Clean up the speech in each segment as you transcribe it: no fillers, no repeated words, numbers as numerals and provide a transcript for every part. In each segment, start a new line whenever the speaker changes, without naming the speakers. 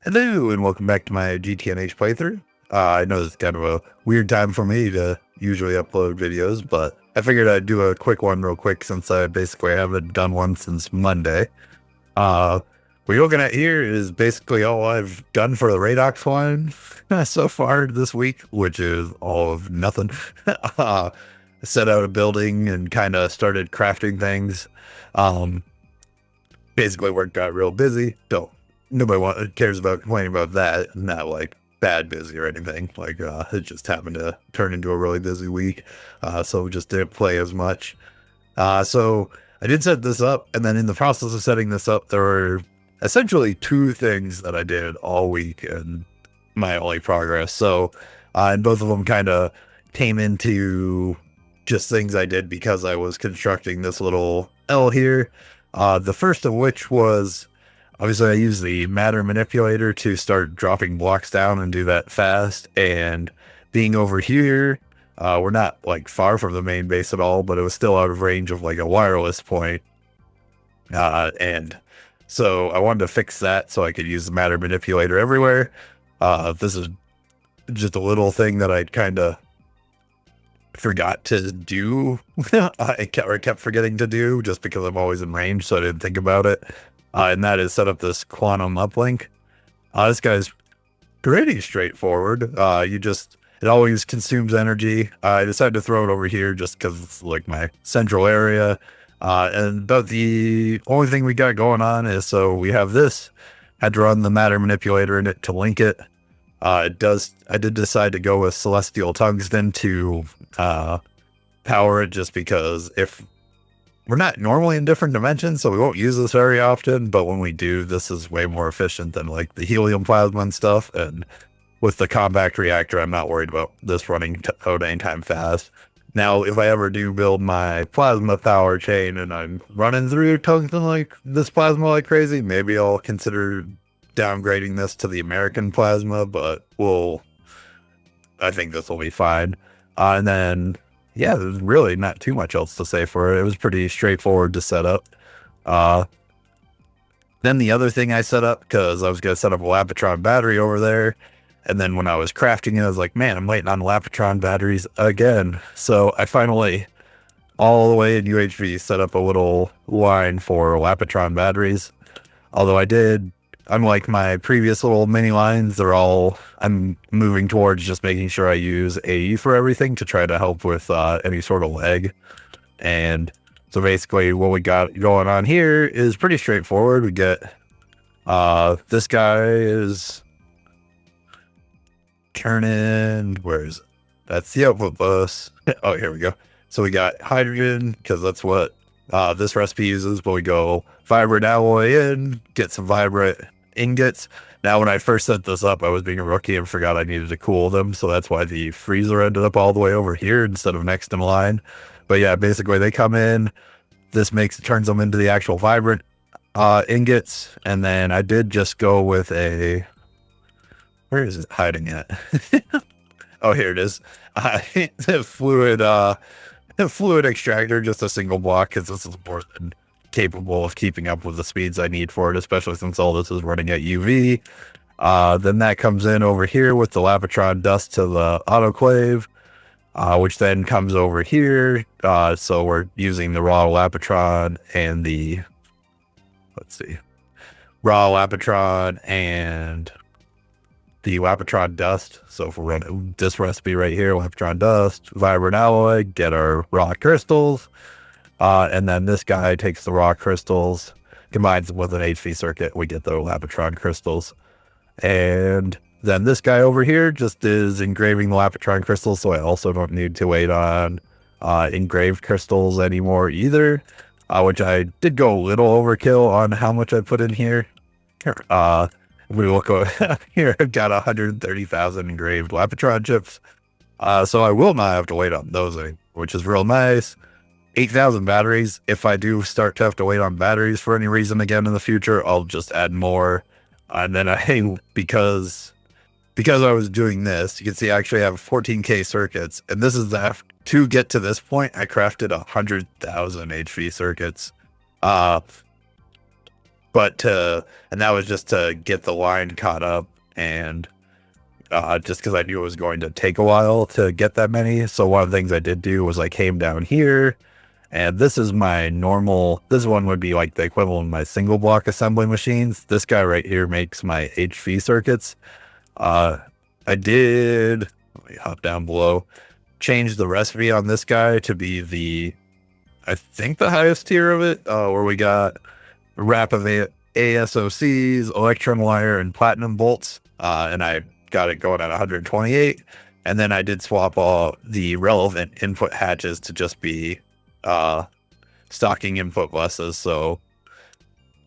Hello, and welcome back to my GTNH playthrough. I know it's kind of a weird time for me to usually upload videos, but I figured I'd do a quick one real quick since I basically haven't done one since Monday. What you're looking at here is basically all I've done for the Radox line so far this week, which is all of nothing. I set out a building and kind of started crafting things. Um, Basically work got real busy. Cares about complaining about that. Not like bad busy or anything. Like it just happened to turn into a really busy week. So we just didn't play as much. So I did set this up, and then in the process of setting this up, there were essentially two things that I did all week and my only progress. So and both of them kind of came into just things I did because I was constructing this little L here. The first of which was, obviously, I use the matter manipulator to start dropping blocks down and do that fast. And being over here, we're not like far from the main base at all, but it was still out of range of like a wireless point. And so I wanted to fix that so I could use the matter manipulator everywhere. This is just a little thing that I kind of forgot to do. I kept forgetting to do just because I'm always in range, so I didn't think about it. And that is set up this quantum uplink. This guy's pretty straightforward. It always consumes energy. I decided to throw it over here just because it's like my central area. But the only thing we got going on is, so we have this, had to run the matter manipulator in it to link it. I did decide to go with celestial tungsten to power it, just because if we're not normally in different dimensions, so we won't use this very often, but when we do, this is way more efficient than like the helium plasma and stuff. And with the compact reactor, I'm not worried about this running out anytime fast. Now, if I ever do build my plasma power chain and I'm running through tungsten like this plasma like crazy, maybe I'll consider downgrading this to the American plasma, but I think this will be fine. And then, yeah, there's really not too much else to say for it. It was pretty straightforward to set up. Then the other thing I set up, because I was going to set up a Lapatron battery over there, and then when I was crafting it, I was like, man, I'm waiting on Lapatron batteries again. So I finally, all the way in UHV, set up a little line for Lapatron batteries. Although I did, unlike my previous little mini lines, I'm moving towards just making sure I use AE for everything to try to help with any sort of lag. And so basically what we got going on here is pretty straightforward. We get, this guy is turning, where is it? That's the output bus. Oh, here we go. So we got hydrogen, because that's what this recipe uses, but we go vibrant alloy in, get some vibrant ingots. Now, when I first set this up, I was being a rookie and forgot I needed to cool them, so that's why the freezer ended up all the way over here instead of next in line. But yeah, basically they come in, this turns them into the actual vibrant ingots, and then I did just go with a, where is it hiding at? Oh, here it is. The fluid extractor, just a single block, because this is more than capable of keeping up with the speeds I need for it, especially since all this is running at UV. Then that comes in over here with the Lapatron dust to the autoclave, which then comes over here. So we're using the raw Lapatron and the, raw Lapatron and the Lapatron dust. So if we're running this recipe right here, Lapatron dust, vibrant alloy, get our raw crystals. And then this guy takes the raw crystals, combines them with an HV circuit, we get the Lapatron crystals. And then this guy over here just is engraving the Lapatron crystals, so I also don't need to wait on engraved crystals anymore either, which I did go a little overkill on how much I put in here. We look here, I've got 130,000 engraved Lapatron chips. So I will not have to wait on those, which is real nice. 8,000 batteries. If I do start to have to wait on batteries for any reason again in the future, I'll just add more. And then because I was doing this, you can see I actually have 14K circuits, and this is to get to this point, I crafted 100,000 HV circuits. and that was just to get the line caught up, and just because I knew it was going to take a while to get that many. So one of the things I did do was I came down here, and this is my normal, this one would be like the equivalent of my single block assembly machines. This guy right here makes my HV circuits. I did, let me hop down below, change the recipe on this guy to be the, I think the highest tier of it, where we got a wrap of ASOCs, electron wire, and platinum bolts. And I got it going at 128. And then I did swap all the relevant input hatches to just be stocking input buses. So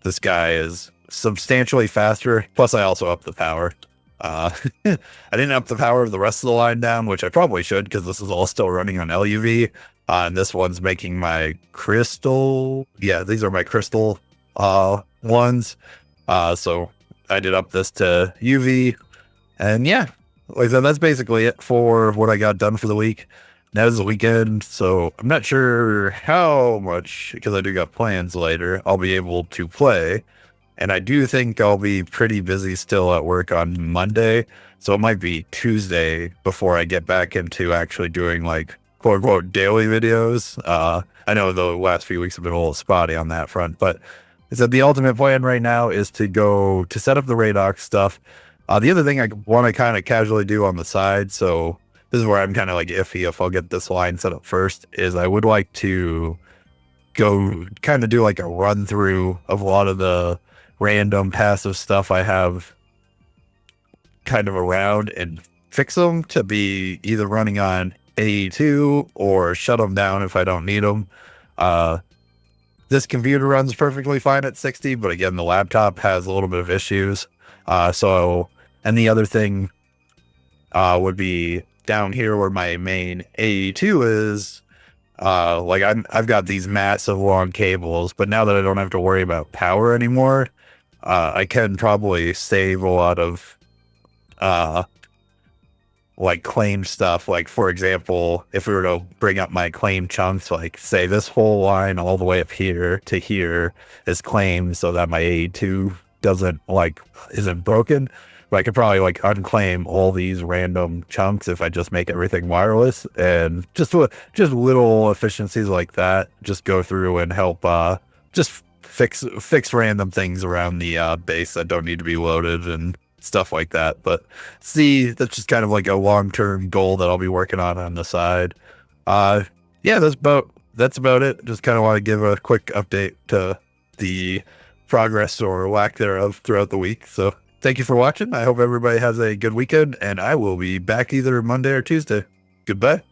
this guy is substantially faster. Plus, I also upped the power. I didn't up the power of the rest of the line down, which I probably should because this is all still running on LUV. And this one's making my crystal. Yeah, these are my crystal ones. So I did up this to UV. And yeah, like I said, that's basically it for what I got done for the week. Now is the weekend, so I'm not sure how much, because I do got plans later, I'll be able to play. And I do think I'll be pretty busy still at work on Monday. So it might be Tuesday before I get back into actually doing like quote unquote daily videos. I know the last few weeks have been a little spotty on that front, but I said the ultimate plan right now is to go to set up the Radox stuff. The other thing I want to kind of casually do on the side, so this is where I'm kind of like iffy if I'll get this line set up first, is I would like to go kind of do like a run through of a lot of the random passive stuff I have kind of around and fix them to be either running on A2 or shut them down if I don't need them. This computer runs perfectly fine at 60, but again, the laptop has a little bit of issues. And the other thing would be down here where my main AE2 is. Like I've got these massive long cables, but now that I don't have to worry about power anymore, I can probably save a lot of like claim stuff. Like for example, if we were to bring up my claim chunks, like say this whole line all the way up here to here is claimed so that my AE2 isn't broken. But I could probably like unclaim all these random chunks if I just make everything wireless, and just little efficiencies like that just go through and help just fix random things around the base that don't need to be loaded and stuff like that. But see, that's just kind of like a long-term goal that I'll be working on the side. Yeah, that's about it. Just kind of want to give a quick update to the progress or lack thereof throughout the week. So thank you for watching. I hope everybody has a good weekend, and I will be back either Monday or Tuesday. Goodbye.